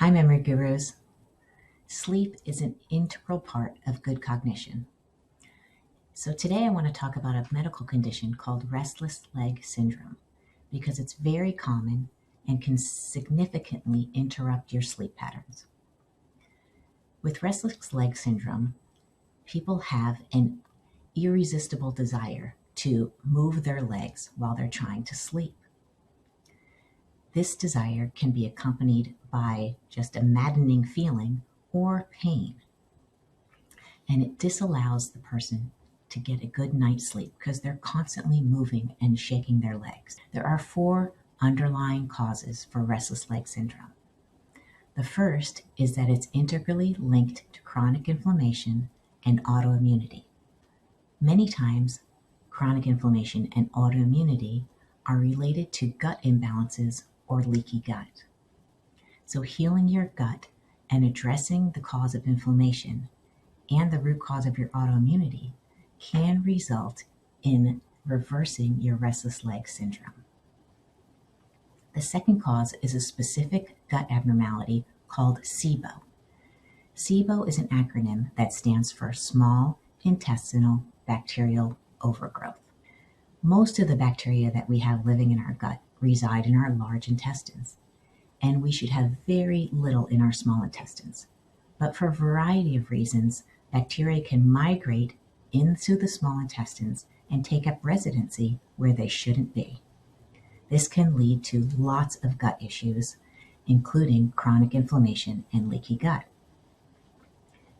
Hi, Memory Gurus. Sleep is an integral part of good cognition. So today I want to talk about a medical condition called Restless Leg Syndrome because it's very common and can significantly interrupt your sleep patterns. With Restless Leg Syndrome, people have an irresistible desire to move their legs while they're trying to sleep. This desire can be accompanied by just a maddening feeling or pain. And it disallows the person to get a good night's sleep because they're constantly moving and shaking their legs. There are 4 underlying causes for restless leg syndrome. The first is that it's integrally linked to chronic inflammation and autoimmunity. Many times, chronic inflammation and autoimmunity are related to gut imbalances or leaky gut. So healing your gut and addressing the cause of inflammation and the root cause of your autoimmunity can result in reversing your restless leg syndrome. The second cause is a specific gut abnormality called SIBO. SIBO is an acronym that stands for Small Intestinal Bacterial Overgrowth. Most of the bacteria that we have living in our gut reside in our large intestines, and we should have very little in our small intestines. But for a variety of reasons, bacteria can migrate into the small intestines and take up residency where they shouldn't be. This can lead to lots of gut issues, including chronic inflammation and leaky gut.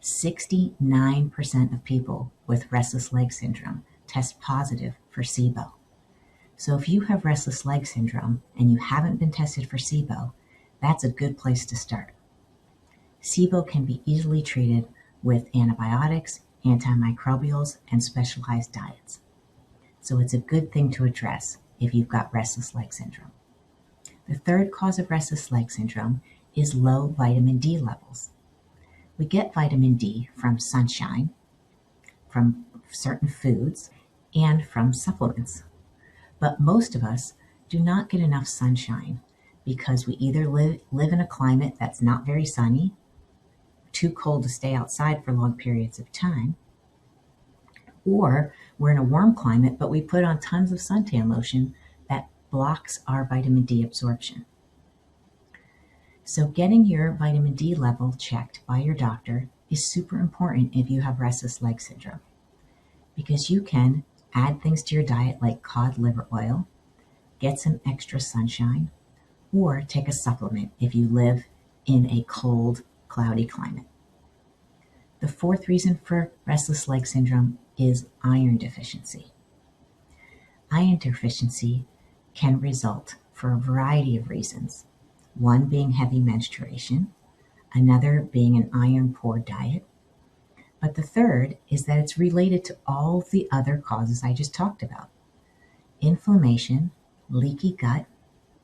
69% of people with restless leg syndrome test positive for SIBO. So if you have restless leg syndrome and you haven't been tested for SIBO, that's a good place to start. SIBO can be easily treated with antibiotics, antimicrobials, and specialized diets. So it's a good thing to address if you've got restless leg syndrome. The third cause of restless leg syndrome is low vitamin D levels. We get vitamin D from sunshine, from certain foods, and from supplements. But most of us do not get enough sunshine because we either live in a climate that's not very sunny, too cold to stay outside for long periods of time, or we're in a warm climate, but we put on tons of suntan lotion that blocks our vitamin D absorption. So getting your vitamin D level checked by your doctor is super important if you have restless leg syndrome, because you can add things to your diet like cod liver oil, get some extra sunshine, or take a supplement if you live in a cold, cloudy climate. The fourth reason for restless leg syndrome is iron deficiency. Iron deficiency can result for a variety of reasons, one being heavy menstruation, another being an iron-poor diet, but the third is that it's related to all the other causes I just talked about. Inflammation, leaky gut,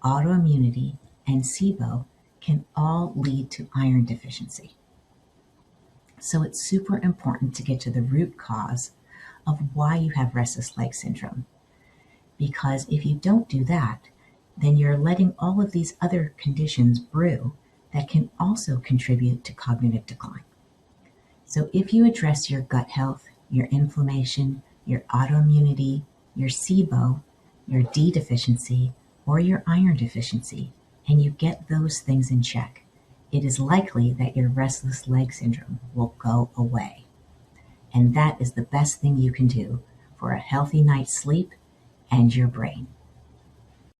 autoimmunity, and SIBO can all lead to iron deficiency. So it's super important to get to the root cause of why you have restless leg syndrome. Because if you don't do that, then you're letting all of these other conditions brew that can also contribute to cognitive decline. So if you address your gut health, your inflammation, your autoimmunity, your SIBO, your D deficiency, or your iron deficiency, and you get those things in check, it is likely that your restless leg syndrome will go away. And that is the best thing you can do for a healthy night's sleep and your brain.